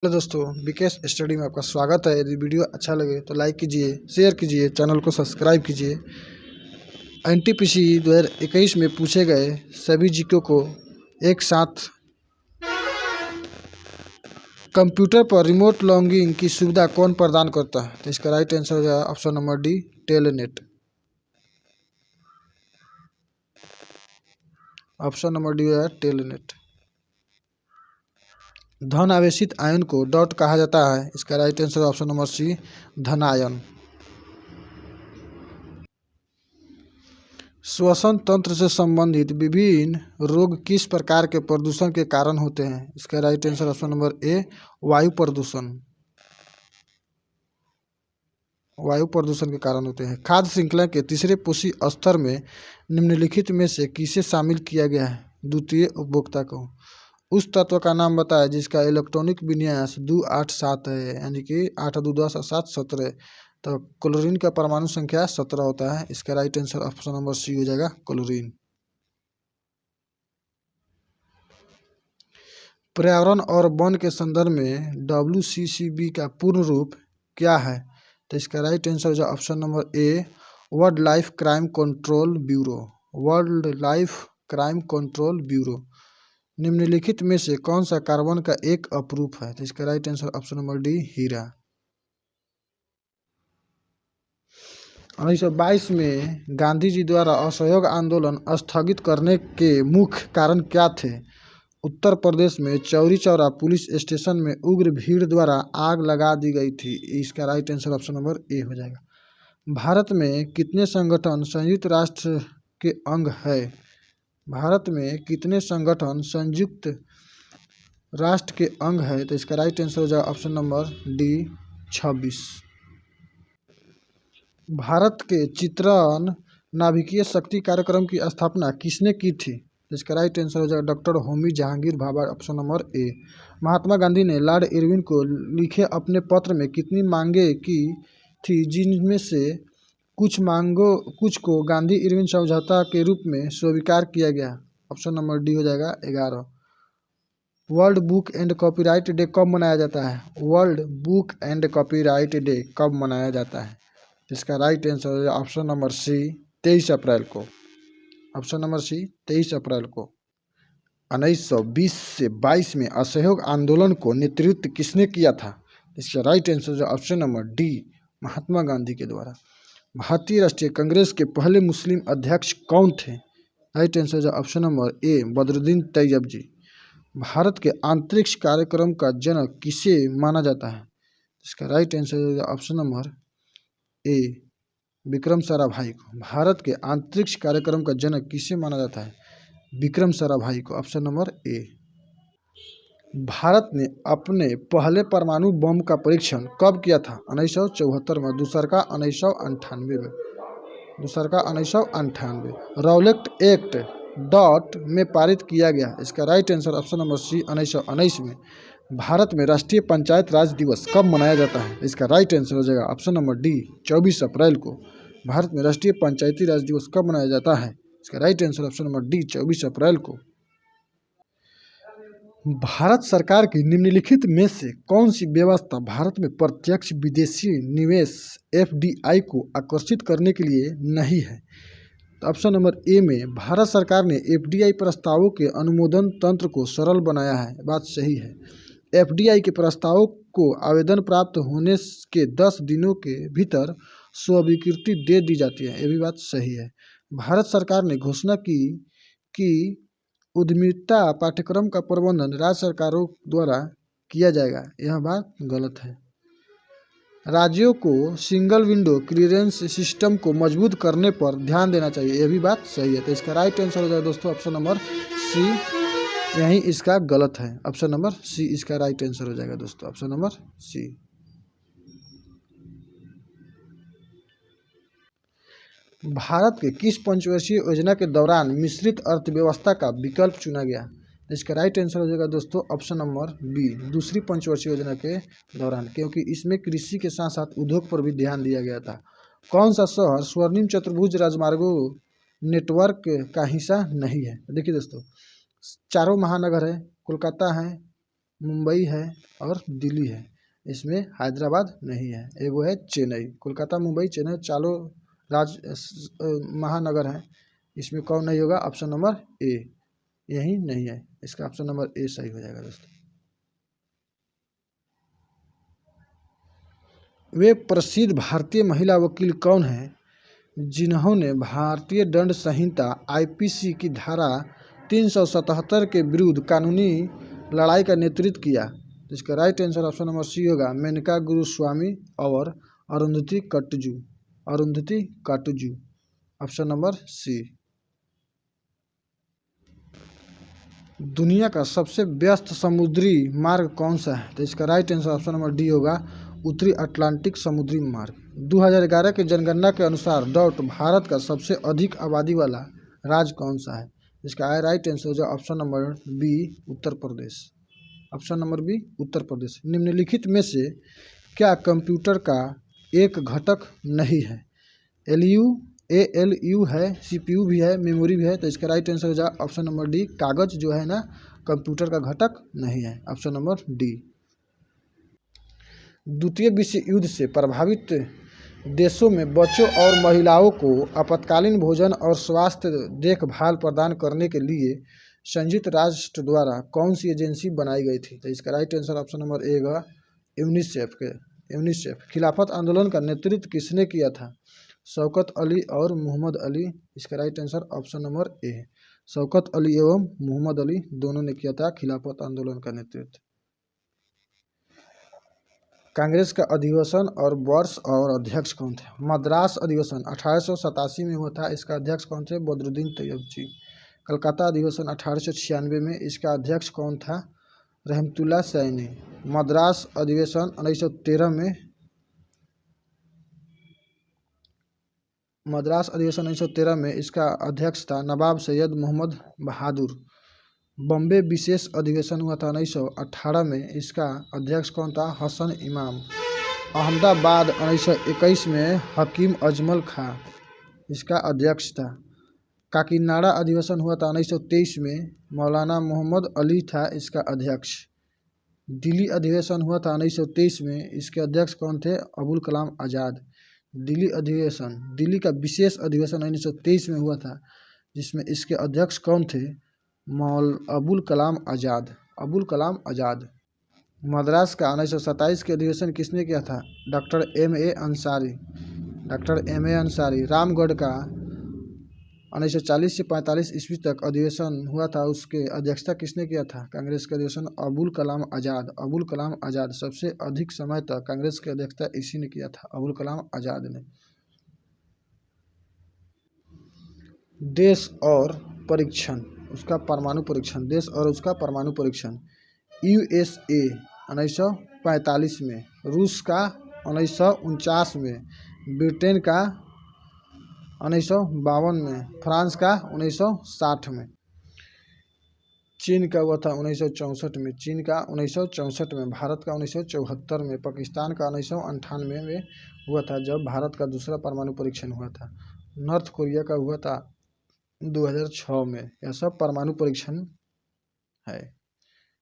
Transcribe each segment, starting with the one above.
Hello दोस्तों, Vikesh study में आपका स्वागत है। यदि वीडियो अच्छा लगे तो लाइक कीजिए, शेयर कीजिए, चैनल को सब्सक्राइब कीजिए। एनटीपीसी 2021 में पूछे गए सभी जीके को एक साथ कंप्यूटर पर रिमोट लॉगिंग की सुविधा कौन प्रदान करता है? तो इसका राइट आंसर हो जाएगा option number D, Telnet. Option number D है टेलनेट। धन आवेशित आयन को डॉट कहा जाता है। इसका right answer option number C, धनायन। श्वसन तंत्र से संबंधित विभिन्न रोग किस प्रकार के प्रदूषण के कारण होते हैं? इसका राइट आंसर ऑप्शन नंबर ए, वायु प्रदूषण। वायु प्रदूषण के कारण होते हैं। खाद्य श्रृंखला के तीसरे पोषी स्तर में निम्नलिखित में से किसे शामिल किया गया है? द्वितीय उपभोक्ता को। उस तत्व का नाम बताया जिसका इलेक्ट्रॉनिक विन्यास 287 है, यानी कि 8 2 10 और 7 17। तो क्लोरीन का परमाणु संख्या 17 होता है। इसका right answer option number C हो जाएगा, क्लोरीन। पर्यावरण और वन के संदर्भ में WCCB का पूर्ण रूप क्या है? तो इसका राइट आंसर हो जाएगा ऑप्शन नंबर ए, world life crime control bureau. World life crime control bureau. निम्नलिखित में से कौन सा कार्बन का एक अपरूप है? तो इसका right answer option number D, हीरा। 1922 में गांधी जी द्वारा असहयोग आंदोलन स्थगित करने के मुख्य कारण क्या थे? उत्तर प्रदेश में चौरी चौरा पुलिस स्टेशन में उग्र भीड़ द्वारा आग लगा दी गई थी। इसका राइट आंसर ऑप्शन नंबर ए हो जाएगा। भारत में कितने संगठन संयुक्त राष्ट्र के अंग है? भारत में कितने संगठन संयुक्त राष्ट्र के अंग है? तो इसका राइट आंसर हो जाएगा ऑप्शन नंबर डी, 26। भारत के चित्रण नाभिकीय शक्ति कार्यक्रम की स्थापना किसने की थी? इसका राइट आंसर हो जाएगा doctor Homi Jehangir Bhabha, option number A. Mahatma Gandhi ने लॉर्ड इरविन को लिखे अपने पत्र में कितनी मांगे की थी, जिनमें से कुछ को गांधी इरविन समझौता के रूप में स्वीकार किया गया? ऑप्शन नंबर डी हो जाएगा 11। World book and copyright day कब मनाया जाता है? World book and copyright day कब मनाया जाता है? इसका राइट आंसर है ऑप्शन नंबर सी, 23 अप्रैल को। ऑप्शन नंबर सी, 23 अप्रैल को। 1920 से 22 में असहयोग आंदोलन को नेतृत्व किसने किया था? इसका राइट आंसर है option number D, Mahatma Gandhi के द्वारा। भारतीय राष्ट्रीय कांग्रेस के पहले मुस्लिम अध्यक्ष कौन थे? राइट आंसर है option number A, Badruddin Tyab ji. Bharat के अंतरिक्ष कार्यक्रम का जनक किसे माना जाता है? इसका राइट आंसर है ऑप्शन नंबर ए, विक्रम साराभाई को। भारत के अंतरिक्ष कार्यक्रम का जनक किसे माना जाता है? विक्रम साराभाई को, ऑप्शन नंबर ए। भारत ने अपने पहले परमाणु बम का परीक्षण कब किया था? 1974 में, दूसरा का 1998 में। दूसरा का 1998 रॉलेट एक्ट डॉट में पारित किया गया। इसका right answer option number C, 1919 में। भारत में राष्ट्रीय पंचायत राज दिवस कब मनाया जाता है? इसका राइट आंसर हो जाएगा ऑप्शन नंबर डी, 24 अप्रैल को। भारत में राष्ट्रीय पंचायती राज दिवस कब मनाया जाता है? इसका right answer option number D, 24 अप्रैल को। भारत सरकार की निम्नलिखित में से कौन सी व्यवस्था भारत में प्रत्यक्ष विदेशी निवेश FDI को आकर्षित करने के लिए नहीं है? तो ऑप्शन नंबर ए में भारत सरकार ने FDI प्रस्तावों के अनुमोदन तंत्र को सरल बनाया है। बात सही है। FDI के प्रस्तावों को आवेदन प्राप्त होने के 10 दिनों के भीतर स्वीकृति दे दी जाती है। ये भी बात सही है। भारत सरकार ने घोषणा की कि उद्यमिता पाठ्यक्रम का प्रबंधन राज्य सरकारों द्वारा किया जाएगा। यह बात गलत है। राज्यों को सिंगल विंडो क्लियरेंस सिस्टम को मजबूत करने पर ध्यान देना चाहिए। यह भी बात सही है। तो इसका राइट आंसर हो जाएगा दोस्तों ऑप्शन नंबर सी, यही इसका गलत है। ऑप्शन नंबर सी इसका राइट आंसर हो जाएगा दोस्तों, ऑप्शन नंबर सी। भारत के किस पंचवर्षीय योजना के दौरान मिश्रित अर्थव्यवस्था का विकल्प चुना गया? इसका राइट आंसर हो जाएगा दोस्तों ऑप्शन नंबर बी, दूसरी पंचवर्षीय योजना के दौरान, क्योंकि इसमें कृषि के साथ साथ उद्योग पर भी ध्यान दिया गया था। कौन सा शहर स्वर्णिम चतुर्भुज राजमार्गों नेटवर्क का हिस्सा नहीं है? देखिए दोस्तों, चारों महानगर है, कोलकाता है, मुंबई है और दिल्ली है। इसमें हैदराबाद नहीं है। एगो है चेन्नई। कोलकाता, मुंबई, चेन्नई चारों महानगर हैं। इसमें कौन नहीं होगा? ऑप्शन नंबर ए, यही नहीं है। इसका ऑप्शन नंबर ए सही हो जाएगा दोस्तों। वे प्रसिद्ध भारतीय महिला वकील कौन हैं जिन्होंने भारतीय दंड संहिता आईपीसी की धारा 377 के विरुद्ध कानूनी लड़ाई का नेतृत्व किया? तो इसका right answer option number C होगा, मेनका गुरुस्वामी और Arundhati Katju. Arundhati Katju, option number C. दुनिया का सबसे व्यस्त समुद्री मार्ग कौन सा है? तो इसका right answer option number D होगा, उत्तरी अटलांटिक समुद्री मार्ग। 2011 की जनगणना के अनुसार भारत का सबसे अधिक आबादी वाला राज्य कौन सा है? इसका राइट आंसर होगा option number B, Uttar Pradesh. Option number B, Uttar Pradesh. निम्नलिखित में से क्या कंप्यूटर का एक घटक नहीं है? ALU है, CPU भी है, मेमोरी भी है। तो इसका राइट आंसर हो जाए ऑप्शन नंबर डी, कागज जो है ना कंप्यूटर का घटक नहीं है। Option number D. द्वितीय विश्व युद्ध से प्रभावित देशों में बच्चों और महिलाओं को आपातकालीन भोजन और स्वास्थ्य देखभाल प्रदान करने के लिए संयुक्त राष्ट्र द्वारा कौन सी एजेंसी बनाई गई थी? तो इसका राइट आंसर ऑप्शन नंबर ए होगा, यूनिसेफ। खिलाफत आंदोलन का नेतृत्व किसने किया था? शौकत अली और मोहम्मद अली। इसका राइट आंसर ऑप्शन नंबर ए है। शौकत अली एवं मोहम्मद अली दोनों ने किया था खिलाफत आंदोलन का नेतृत्व। कांग्रेस का अधिवेशन और वर्ष और अध्यक्ष कौन थे? मद्रास अधिवेशन 1887 में हुआ था। इसका अध्यक्ष कौन थे? बदरुद्दीन तैयबजी। कलकत्ता अधिवेशन 1896 में। इसका अध्यक्ष कौन था? रहमतुल्लाह सैनी। मद्रास अधिवेशन 1913 में। मद्रास अधिवेशन 1913 में इसका अध्यक्ष था नवाब सैयद मोहम्मद बहादुर। बॉम्बे विशेष अधिवेशन हुआ था 1918 में। इसका अध्यक्ष कौन था? हसन इमाम। अहमदाबाद 1921 में हकीम अजमल खां इसका अध्यक्ष था। काकीनाडा अधिवेशन हुआ था 1923 में। मौलाना मोहम्मद अली था इसका अध्यक्ष। दिल्ली अधिवेशन हुआ था 1923 में। इसके अध्यक्ष कौन थे? अबुल कलाम आज़ाद। दिल्ली अधिवेशन, दिल्ली का विशेष अधिवेशन 1923 में हुआ था, जिसमें इसके अध्यक्ष कौन थे? अबुल कलाम आज़ाद। अबुल कलाम आज़ाद। मद्रास का 1927 के अधिवेशन किसने किया था? Doctor M.A. Ansari. Doctor M.A. Ansari. Ramgarh का 1940 से 45 ईस्वी तक अधिवेशन हुआ था, उसके अध्यक्षता किसने किया था? कांग्रेस के अधिवेशन अबुल कलाम आज़ाद। अबुल कलाम आज़ाद सबसे अधिक समय तक कांग्रेस की अध्यक्षता इसी ने किया था, अबुल कलाम आज़ाद ने। देश और परीक्षण, उसका परमाणु परीक्षण। देश और उसका परमाणु परीक्षण। USA 1945 में, रूस का 1949 में, ब्रिटेन का 1952 में, फ्रांस का 1960 में, चीन का हुआ था 1964 में। चीन का 1964 में, भारत का 1974 में, पाकिस्तान का 1998 में हुआ था, जब भारत का दूसरा परमाणु परीक्षण हुआ था। नॉर्थ कोरिया का हुआ था 2006 में। यह सब परमाणु परीक्षण है।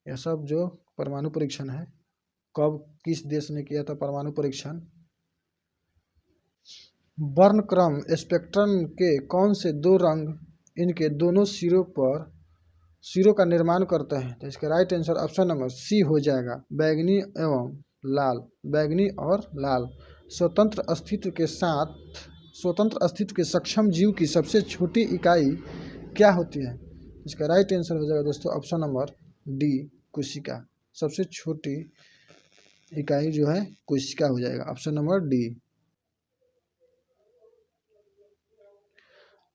यह सब जो परमाणु परीक्षण है, कब किस देश ने किया था परमाणु परीक्षण? वर्णक्रम स्पेक्ट्रम के कौन से दो रंग इनके दोनों सिरों का निर्माण करते हैं? तो इसका right answer option number C हो जाएगा, बैंगनी एवं लाल। बैंगनी और लाल। स्वतंत्र अस्तित्व के सक्षम जीव की सबसे छोटी इकाई क्या होती है? इसका राइट आंसर हो जाएगा दोस्तों ऑप्शन नंबर डी, कोशिका। सबसे छोटी इकाई जो है कोशिका हो जाएगा, ऑप्शन नंबर डी।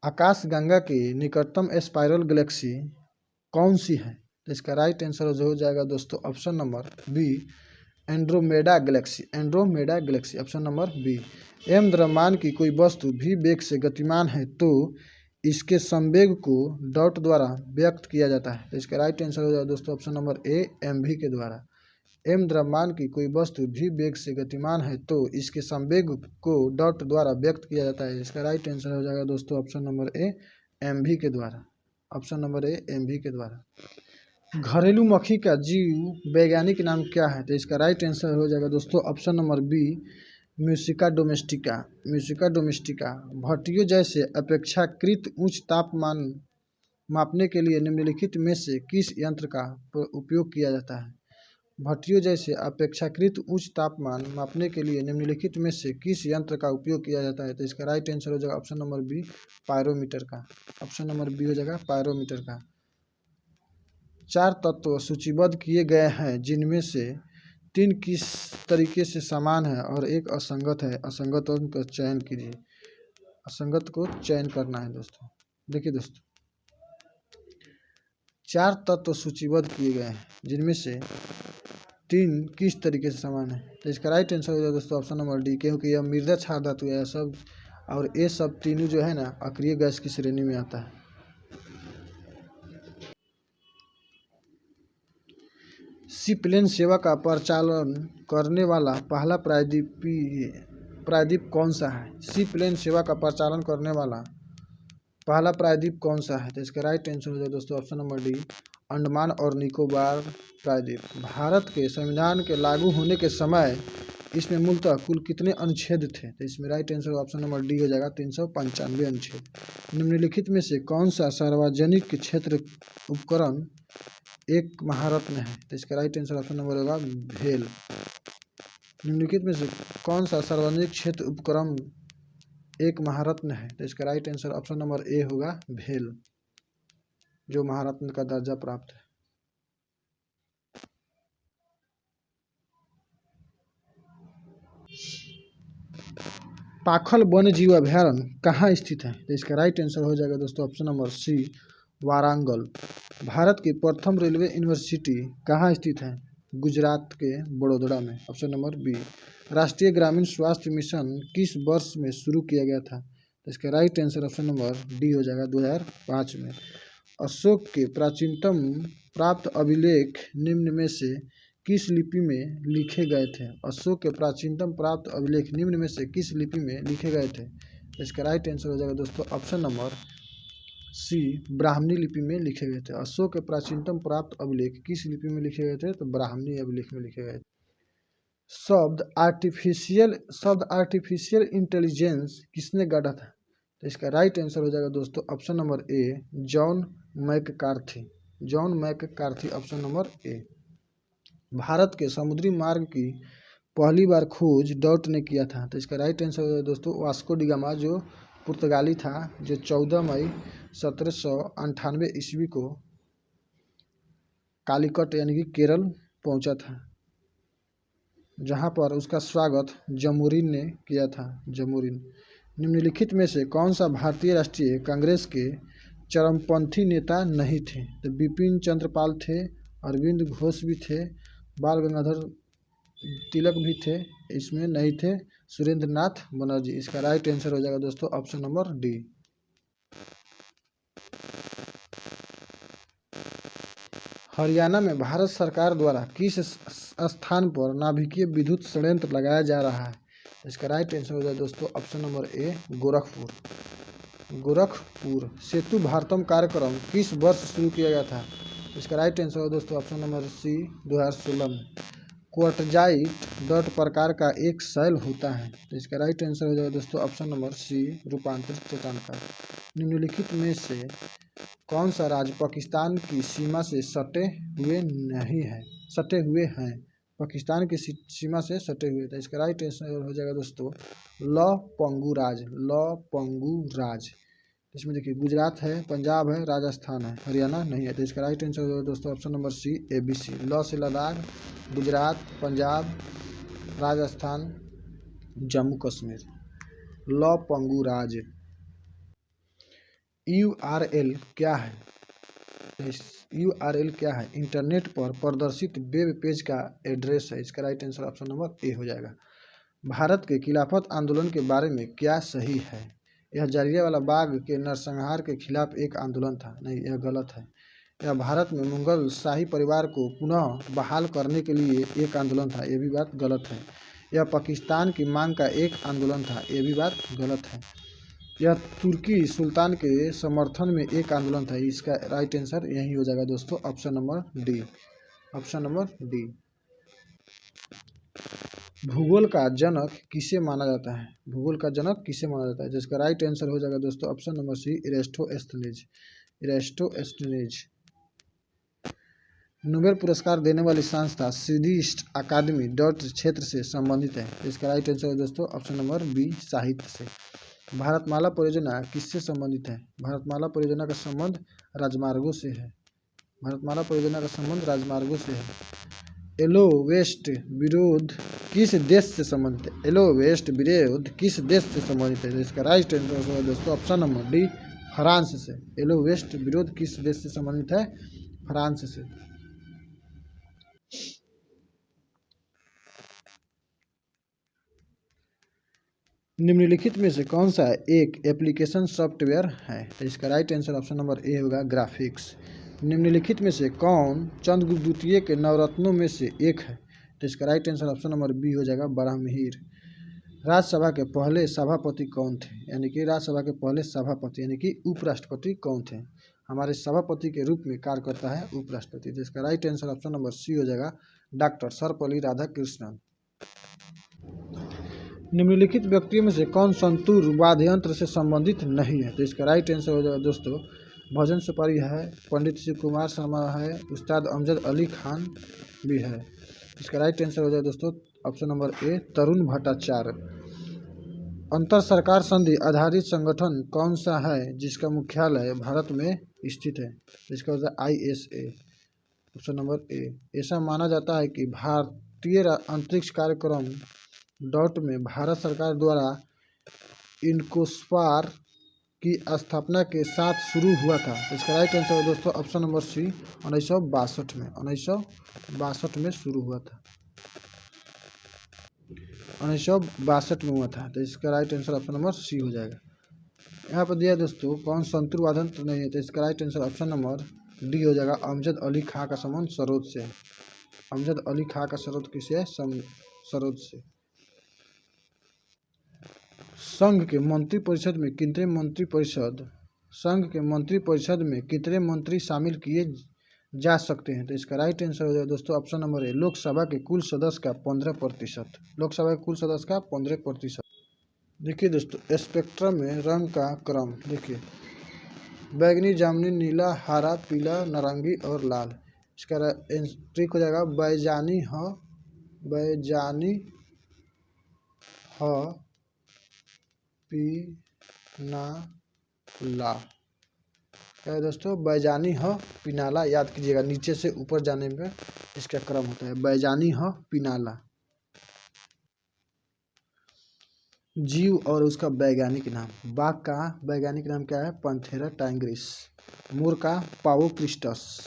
आकाशगंगा की निकटतम स्पाइरल गैलेक्सी कौन सी है? तो इसका राइट आंसर हो जाएगा दोस्तों option number B, Andromeda galaxy. Andromeda galaxy, option number B. M द्रव्यमान की कोई वस्तु भी वेग से गतिमान है तो इसके संवेग को डॉट द्वारा व्यक्त किया जाता है। तो इसका राइट आंसर हो जाएगा दोस्तों ऑप्शन नंबर ए, mv के द्वारा। एम द्रव्यमान की कोई वस्तु भी वेग से गतिमान है तो इसके संवेग को डॉट द्वारा व्यक्त किया जाता है। इसका राइट आंसर हो जाएगा दोस्तों ऑप्शन नंबर ए, mv के द्वारा। ऑप्शन नंबर ए, mv के द्वारा। घरेलू मक्खी का जीव वैज्ञानिक नाम क्या है? तो इसका राइट आंसर हो जाएगा दोस्तों option number B, Musica Domestica. Musica Domestica. भट्टियों जैसे अपेक्षाकृत उच्च तापमान मापने के लिए निम्नलिखित में से किस यंत्र का उपयोग किया जाता है? भट्टियों जैसे अपेक्षाकृत उच्च तापमान मापने के लिए निम्नलिखित में से किस यंत्र का उपयोग किया जाता है? तो इसका राइट आंसर हो जाएगा ऑप्शन नंबर बी, पायरोमीटर का। ऑप्शन नंबर बी हो जाएगा पायरोमीटर का। 4 तत्व सूचीबद्ध किए गए हैं जिनमें से 3 किस तरीके से समान है और एक असंगत है। असंगतों का चयन कीजिए। असंगत को चयन करना है दोस्तों। देखिए दोस्तों, 4 तत्व सूचीबद्ध किए गए हैं जिनमें से 3 किस तरीके से समान है। तो इसका राइट आंसर हो जाएगा दोस्तों ऑप्शन नंबर डी, क्योंकि यह मृदा क्षार धातु है सब, और ये सब तीनों जो है ना अक्रिय गैस की श्रेणी में आता है। सी प्लेन सेवा का परिचालन करने वाला पहला प्रायद्वीप कौन सा है? सी प्लेन सेवा का परिचालन करने वाला पहला प्रायद्वीप कौन सा है? तो इसका राइट आंसर हो जाएगा दोस्तों ऑप्शन नंबर डी, अंडमान और निकोबार प्रायद्वीप। भारत के संविधान के लागू होने के समय इसमें मूलतः कुल कितने अनुच्छेद थे? तो इसमें right answer option number D हो जाएगा 395 अनुच्छेद। निम्नलिखित में से कौन सा सार्वजनिक क्षेत्र उपकरण एक महारत्न है? तो इसका राइट आंसर ऑप्शन नंबर होगा भेल। निम्नलिखित में से कौन सा सार्वजनिक क्षेत्र उपक्रम एक महारत्न है? तो इसका राइट आंसर ऑप्शन नंबर ए होगा भेल, जो महारत्न का दर्जा प्राप्त है। पाखल वन्य जीव अभयारण्य कहाँ स्थित है? तो इसका राइट आंसर हो जाएगा दोस्तों ऑप्शन नंबर सी, वारांगल। भारत की प्रथम रेलवे यूनिवर्सिटी कहाँ स्थित है? गुजरात के बड़ोदरा में। Option number B. राष्ट्रीय ग्रामीण स्वास्थ्य मिशन किस वर्ष में शुरू किया गया था? तो इसका right answer option number D हो जाएगा 2005 में। अशोक के प्राचीनतम प्राप्त अभिलेख निम्न में से किस लिपि में लिखे गए थे? अशोक के प्राचीनतम प्राप्त अभिलेख निम्न में से किस लिपि में लिखे गए थे? तो इसका राइट आंसर हो जाएगा दोस्तों ऑप्शन नंबर सी, ब्राह्मणी लिपि में लिखे गए थे। अशोक के प्राचीनतम प्राप्त अभिलेख किस लिपि में लिखे गए थे? तो ब्राह्मणी अभिलेख में लिखे गए थे। शब्द आर्टिफिशियल इंटेलिजेंस किसने गढ़ा था? तो इसका राइट आंसर हो जाएगा दोस्तों ऑप्शन नंबर ए, John McCarthy. John McCarthy option number ए। भारत के समुद्री मार्ग की पहली बार खोज डॉट ने किया था? तो इसका राइट आंसर हो जाएगा दोस्तों वास्को डी गामा, जो पुर्तगाली था, जो 14 मई 1798 ईस्वी को कालीकट यानी कि केरल पहुंचा था, जहां पर उसका स्वागत जमोरिन ने किया था। जमोरिन। निम्नलिखित में से कौन सा भारतीय राष्ट्रीय कांग्रेस के चरमपंथी नेता नहीं थे? तो बिपिन चंद्र पाल थे, अरविंद घोष भी थे, बाल गंगाधर तिलक भी थे, इसमें नहीं थे सुरेंद्र नाथ बनर्जी। इसका राइट आंसर हो जाएगा दोस्तों ऑप्शन नंबर डी। हरियाणा में भारत सरकार द्वारा किस स्थान पर नाभिकीय विद्युत संयंत्र लगाया जा रहा है? इसका राइट आंसर हो जाएगा दोस्तों option number A, Gorakhpur. Gorakhpur. Setu Bharatam कार्यक्रम किस वर्ष शुरू किया गया था? इसका राइट आंसर हो दोस्तों ऑप्शन नंबर सी, 2016 में। क्वार्टजाइट दर्द प्रकार का एक शैल होता है? तो इसका राइट आंसर हो जाएगा दोस्तों ऑप्शन नंबर सी, रूपांतरित चट्टान का। निम्नलिखित में से कौन सा राज्य पाकिस्तान की सीमा से सटे हुए नहीं है? सटे हुए हैं, पाकिस्तान की सीमा से सटे हुए। तो इसका राइट आंसर हो जाएगा दोस्तों लौंगपंगू राज। लौंगपंगू राज। इसमें देखिए गुजरात है, पंजाब है, राजस्थान है, हरियाणा नहीं है। तो इसका राइट आंसर हो जाएगा दोस्तों ऑप्शन नंबर सी, ABC। लॉ से लद्दाख, गुजरात, पंजाब, राजस्थान, जम्मू कश्मीर। लौंगपंगू राज। URL क्या है? URL क्या है? इंटरनेट पर प्रदर्शित वेब पेज का एड्रेस है। इसका राइट आंसर ऑप्शन नंबर ए हो जाएगा। भारत के खिलाफत आंदोलन के बारे में क्या सही है? यह जलियांवाला बाग के नरसंहार के खिलाफ एक आंदोलन था? नहीं, यह गलत है। यह भारत में मुगल शाही परिवार को पुनः बहाल करने के लिए एक आंदोलन था? यह भी बात गलत है। यह पाकिस्तान की मांग का एक आंदोलन था? यह भी बात गलत है। यह तुर्की सुल्तान के समर्थन में एक आंदोलन था। इसका राइट आंसर यही हो जाएगा दोस्तों, option number D. Option number D. भूगोल का जनक किसे माना जाता है? भूगोल का जनक किसे माना जाता है? जिसका राइट आंसर हो जाएगा दोस्तों, ऑप्शन नंबर सी, इरेस्टोस्थेनेज। इरेस्टोस्थेनेज। नोबेल पुरस्कार देने वाली संस्था स्वीडिश अकादमी डॉट क्षेत्र से संबंधित है। इसका राइट आंसर है दोस्तों, ऑप्शन नंबर बी, साहित्य से। भारतमाला परियोजना किससे संबंधित है? भारतमाला परियोजना का संबंध राजमार्गों से है। भारतमाला परियोजना का संबंध राजमार्गों से है। येलो वेस्ट विरोध किस देश से संबंधित है? येलो वेस्ट विरोध किस देश से संबंधित है? इसका राइट आंसर है दोस्तों, ऑप्शन नंबर डी, फ्रांस से। येलो वेस्ट विरोध किस देश से संबंधित है? फ्रांस से। निम्नलिखित में से कौन सा एक एप्लीकेशन सॉफ्टवेयर है? तो इसका राइट आंसर ऑप्शन नंबर ए होगा, ग्राफिक्स। निम्नलिखित में से कौन चंद्रगुप्त द्वितीय के नवरत्नों में से एक है? तो इसका right answer option number B हो जाएगा, बराहमिहिर। राज्यसभा के पहले सभापति कौन थे? यानी कि राज्यसभा के पहले सभापति यानी कि उपराष्ट्रपति कौन थे? हमारे सभापति के रूप में कार्य करता है उपराष्ट्रपति। जिसका right answer option number C हो जाएगा, डॉक्टर सर्वपल्ली राधाकृष्णन। निम्नलिखित व्यक्तियों में से कौन संतूर वाद्य यंत्र से संबंधित नहीं है? तो इसका राइट आंसर हो जाएगा दोस्तों, भजन सुपारी है, पंडित शिव कुमार शर्मा है, उस्ताद अमजद अली खान भी है। इसका राइट आंसर हो जाएगा दोस्तों, ऑप्शन नंबर ए, तरुण भट्टाचार्य। अंतर सरकार संधि आधारित संगठन कौन सा है जिसका मुख्यालय भारत में स्थित है? इसका होता है ISA। ऑप्शन नंबर ए। ऐसा माना जाता है कि भारतीय अंतरिक्ष कार्यक्रम डॉट में भारत सरकार द्वारा इनकोस्पार की स्थापना के साथ शुरू हुआ था। इसका राइट आंसर है दोस्तों, ऑप्शन नंबर सी, 1962 में। 1962 में शुरू हुआ था। 1962 में हुआ था। तो इसका right answer option number C हो जाएगा। यहाँ पर दिया दोस्तों, कौन संतूर वाद्य यंत्र नहीं है? तो इसका right answer option number D हो जाएगा, अमजद अली खां का संबंध सरोद से। अमजद अली खां का सरोद किसे है? सरोद से। संघ के मंत्रिपरिषद में कितने मंत्री शामिल किए जा सकते हैं? तो इसका राइट आंसर हो जाएगा दोस्तों, ऑप्शन नंबर ए, लोकसभा के कुल सदस्य का 15%। लोकसभा के कुल सदस्य का 15%। देखिए दोस्तों, स्पेक्ट्रम में रंग का क्रम देखिए, बैगनी, जामुनी, नीला, हरा, पीला, नारंगी और लाल। इसका ट्रिक हो जाएगा, बैजानी ह पीनाला। क्या है दोस्तों? बैजानी ह पीनाला। याद कीजिएगा, नीचे से ऊपर जाने में इसका क्रम होता है, बैजानी ह पीनाला। जीव और उसका वैज्ञानिक नाम। बाघ का वैज्ञानिक नाम क्या है? Panthera Tigris. मोर का पावोक्रिस्टेटस।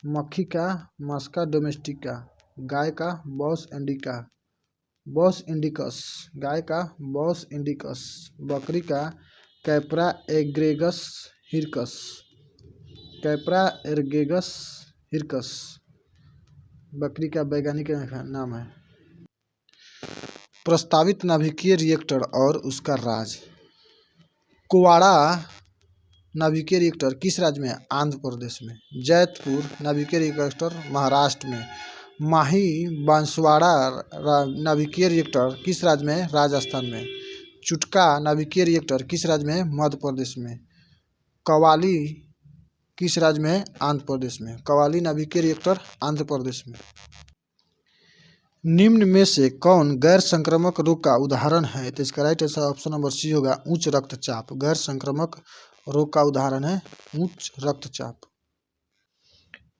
मक्खी का मस्का डोमेस्टिका। गाय का बॉस इंडिकस। गाय का बॉस इंडिकस। बकरी का कैप्रा एग्रेगस हिरकस। बकरी का वैज्ञानिक नाम है। प्रस्तावित नाभिकीय रिएक्टर और उसका राज। कुवाड़ा नाभिकीय रिएक्टर किस राज्य में? आंध्र प्रदेश में। जैतपुर नाभिकीय रिएक्टर महाराष्ट्र में। माही बांसवाड़ा नाभिकीय रिएक्टर किस राज्य में? राजस्थान में। चुटका नाभिकीय रिएक्टर किस राज्य में? मध्य प्रदेश में। कवाली किस राज्य में? आंध्र प्रदेश में। कवाली नाभिकीय रिएक्टर आंध्र प्रदेश में। निम्न में से कौन गैर संक्रामक रोग का उदाहरण है? तो इसका right answer option number C होगा, उच्च रक्तचाप। गैर संक्रामक रोग का उदाहरण है उच्च रक्तचाप।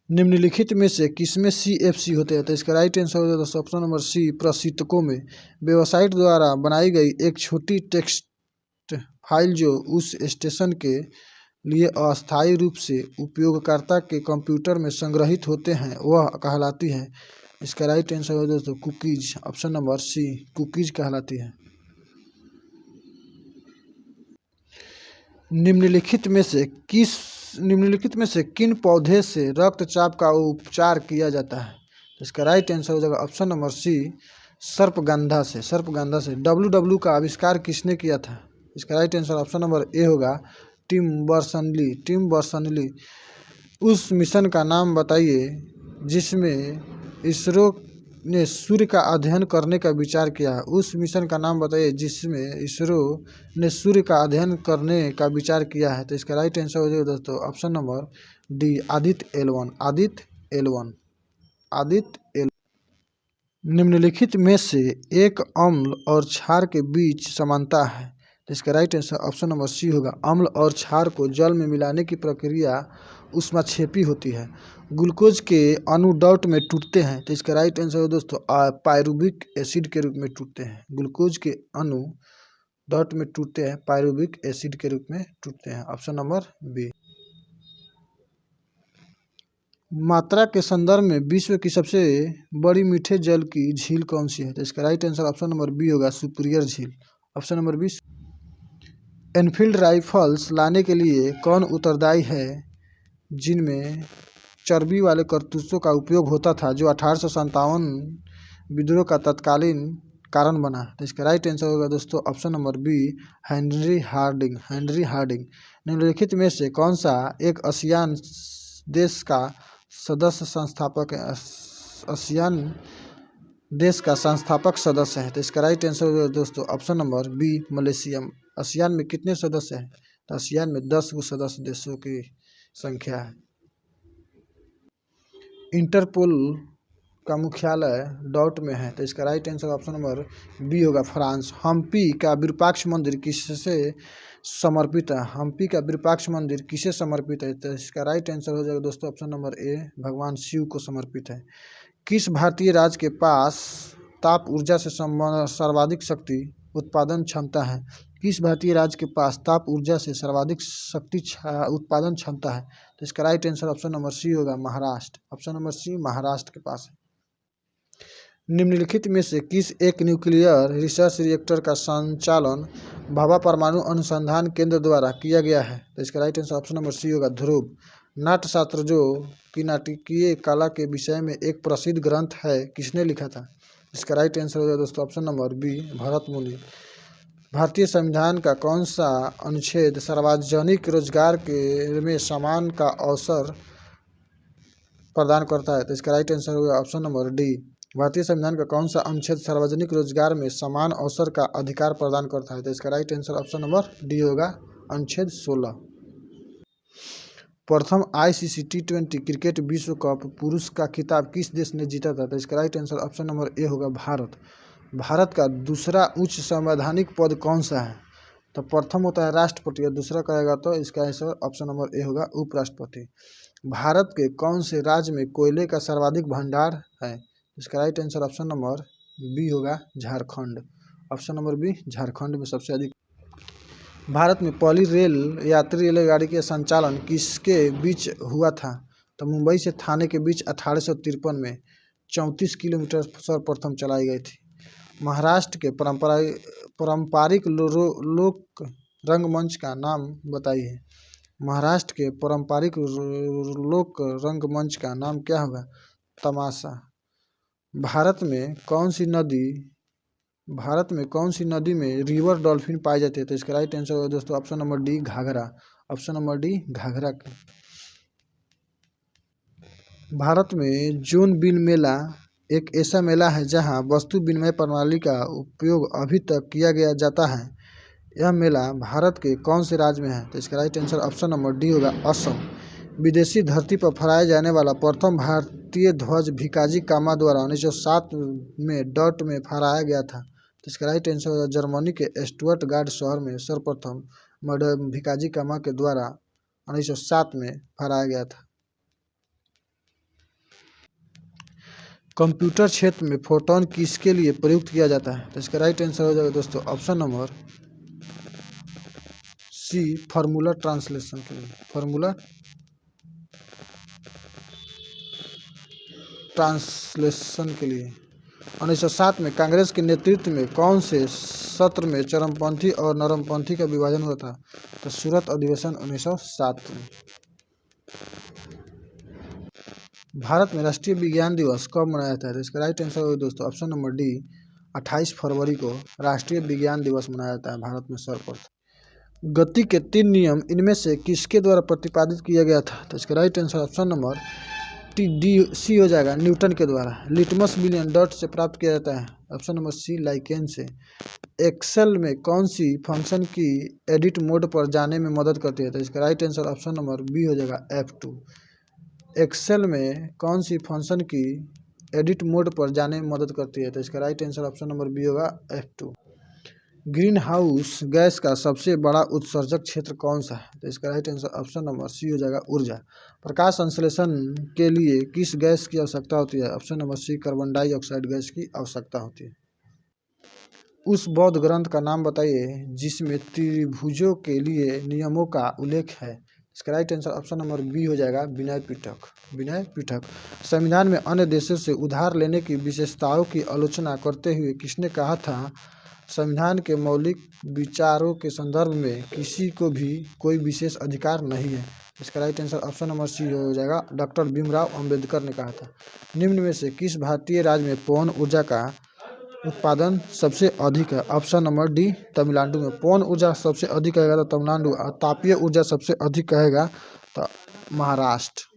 निम्नलिखित में से किसमें CFC होते हैं? तो इसका राइट आंसर हो जाएगा ऑप्शन नंबर सी, प्रशीतकों में। वेबसाइट द्वारा बनाई गई एक छोटी टेक्स्ट फाइल जो उस स्टेशन के लिए अस्थायी रूप से उपयोगकर्ता के कंप्यूटर में संग्रहित होते हैं वह कहलाती है। इसका राइट आंसर है दोस्तों, cookies. Option number C, cookies कहलाती है। निम्नलिखित में से किन पौधे से रक्तचाप का उपचार किया जाता है? इसका राइट आंसर हो जाएगा ऑप्शन नंबर सी, सर्पगंधा से। WW का आविष्कार किसने किया था? इसका राइट आंसर ऑप्शन नंबर ए होगा टिम बर्नर्स-ली। उस मिशन का नाम बताइए जिसमें इसरो ने सूर्य का अध्ययन करने का विचार किया। उस मिशन का नाम बताइए जिसमें इसरो ने सूर्य का अध्ययन करने का विचार किया है। तो इसका राइट आंसर हो जाएगा दोस्तों option number D Aditya L. निम्नलिखित में से एक अम्ल और क्षार के बीच समानता है। तो इसका right answer option number C होगा। अम्ल और क्षार को जल में मिलाने की प्रक्रिया ऊष्माक्षेपी होती है। ग्लूकोज के अणु डॉट में टूटते हैं। तो इसका राइट आंसर है दोस्तों पायरुविक एसिड के रूप में टूटते हैं। ग्लूकोज के अणु डॉट में टूटते हैं, पायरुविक एसिड के रूप में टूटते हैं। Option number B. मात्रा के संदर्भ में विश्व की सबसे बड़ी मीठे जल की झील कौन सी है? तो इसका right answer option number B होगा, सुपीरियर झील। Option number B. Enfield rifles लाने के लिए कौन उत्तरदायी है जिनमें चर्बी वाले कारतूसों का उपयोग होता था, जो 1857 विद्रोह का तत्कालीन कारण बना? तो इसका राइट आंसर होगा दोस्तों option number B, Henry Hardinge. निम्नलिखित में से कौन सा एक आसियान देश का आसियान देश का संस्थापक सदस्य है? तो इसका राइट आंसर होगा दोस्तों option number B, Malaysia. ASEAN में कितने सदस्य हैं? तो आसियान में 10 सदस्य देशों की संख्या है। इंटरपोल का मुख्यालय डॉट में है। तो इसका right answer option number B होगा, फ्रांस। हम्पी का विरूपाक्ष मंदिर किससे समर्पित है? हम्पी का विरूपाक्ष मंदिर किसे समर्पित है? तो इसका राइट आंसर हो जाएगा दोस्तों ऑप्शन नंबर ए, भगवान शिव को समर्पित है। किस भारतीय राज्य के पास ताप ऊर्जा से सर्वाधिक शक्ति उत्पादन क्षमता है? किस भारतीय राज्य के पास ताप ऊर्जा से सर्वाधिक शक्ति उत्पादन क्षमता है? तो इसका right answer option number C होगा, Maharashtra. Option number C, Maharashtra के पास है। निम्नलिखित में से किस एक न्यूक्लियर रिसर्च रिएक्टर का संचालन भाभा परमाणु अनुसंधान केंद्र द्वारा किया गया है? तो इसका right answer option number C होगा, ध्रुव। नाट्यशास्त्र जो कि नाटकीय कला के विषय में एक प्रसिद्ध ग्रंथ है, किसने लिखा था? इसका राइट आंसर होगा दोस्तों ऑप्शन नंबर बी, भरत मुनि। भारतीय संविधान का कौन सा अनुच्छेद सार्वजनिक रोजगार के में समान का अवसर प्रदान करता है? तो इसका राइट आंसर होगा ऑप्शन नंबर डी। भारतीय संविधान का कौन सा अनुच्छेद सार्वजनिक रोजगार में समान अवसर का अधिकार प्रदान करता है? तो इसका right answer option number D होगा, अनुच्छेद 16। प्रथम ICC T20 क्रिकेट विश्व कप पुरुष का खिताब किस देश ने जीता था? तो इसका राइट आंसर ऑप्शन नंबर ए होगा, भारत। भारत का दूसरा उच्च संवैधानिक पद कौन सा है? तो प्रथम होता है राष्ट्रपति और दूसरा कहेगा तो इसका आंसर ऑप्शन नंबर ए होगा, उपराष्ट्रपति। भारत के कौन से राज्य में कोयले का सर्वाधिक भंडार है? इसका right answer option number B होगा, Jharkhand. Option number B, Jharkhand में सबसे अधिक। भारत में पहली रेल यात्री रेलगाड़ी के संचालन किसके बीच हुआ था? तो मुंबई से थाने के बीच 1853 में 34 किलोमीटर सर्वप्रथम चलाई गई थी। महाराष्ट्र के पारंपरिक लोक रंगमंच का नाम बताइए। महाराष्ट्र के पारंपरिक लोक रंगमंच का नाम क्या होगा? तमाशा। भारत में कौन सी नदी में रिवर डॉल्फिन पाई जाती है? तो इसका राइट आंसर होगा दोस्तों option number D, Ghaghara. Option number D, Ghaghara. भारत में जोन बिन मेला एक ऐसा मेला है जहां वस्तु विनिमय प्रणाली का उपयोग अभी तक किया गया जाता है। यह मेला भारत के कौन से राज्य में है? तो इसका right answer option number D होगा, असम। विदेशी धरती पर फहराया जाने वाला प्रथम भारतीय ध्वज भिकाजी कामा द्वारा 1907 में डॉट में फहराया गया था। तो इसका राइट आंसर होगा, जर्मनी के स्टुटगार्ट शहर में सर्वप्रथम मैडम भिकाजी कामा के द्वारा 1907 में फहराया गया था। कंप्यूटर क्षेत्र में फोटोन किसके लिए प्रयुक्त किया जाता है? तो इसका राइट आंसर हो जाएगा दोस्तों option number C, formula translation के लिए। फार्मूला ट्रांसलेशन के लिए 1907 में कांग्रेस के नेतृत्व में कौन से सत्र में चरमपंथी और नरमपंथी का विभाजन हुआ था? तो सूरत अधिवेशन 1907 में। भारत में राष्ट्रीय विज्ञान दिवस कब मनाया जाता है? तो इसका राइट आंसर होगा दोस्तों ऑप्शन नंबर डी, 28 फरवरी को राष्ट्रीय विज्ञान दिवस मनाया जाता है भारत में सर्वप्रथम। गति के 3 नियम इनमें से किसके द्वारा प्रतिपादित किया गया था? तो इसका right answer option number C हो जाएगा, न्यूटन के द्वारा। लिटमस विलियन डॉट से प्राप्त किया जाता है, ऑप्शन नंबर सी लाइकेन से। एक्सेल में कौन सी फंक्शन की एडिट मोड पर जाने में मदद करती है? तो इसका right answer option number B हो जाएगा, F2। एक्सेल में कौन सी फंक्शन की एडिट मोड पर जाने में मदद करती है? तो इसका right answer option number B होगा, F2। ग्रीन हाउस गैस का सबसे बड़ा उत्सर्जक क्षेत्र कौन सा है? तो इसका right answer option number C हो जाएगा, ऊर्जा। प्रकाश संश्लेषण के लिए किस गैस की आवश्यकता होती है? Option number C carbon dioxide gas की आवश्यकता होती है। उस बौद्ध ग्रंथ का नाम बताइए जिसमें त्रिभुजों के लिए नियमों का उल्लेख है। इसका right answer option number B हो जाएगा, विनय पिटक। विनय पिटक। संविधान में अन्य देशों से उधार लेने की विशेषताओं की आलोचना करते हुए किसने कहा था? संविधान के मौलिक विचारों के संदर्भ में किसी को भी कोई विशेष अधिकार नहीं है। इसका right answer option number C हो जाएगा, डॉक्टर भीमराव अंबेडकर ने कहा था। निम्न में से किस भारतीय राज्य में पवन ऊर्जा का उत्पादन सबसे अधिक है? ऑप्शन नंबर डी तमिलनाडु में पवन ऊर्जा सबसे अधिक कहेगा तो तमिलनाडु, और तापीय ऊर्जा सबसे अधिक कहेगा तो महाराष्ट्र।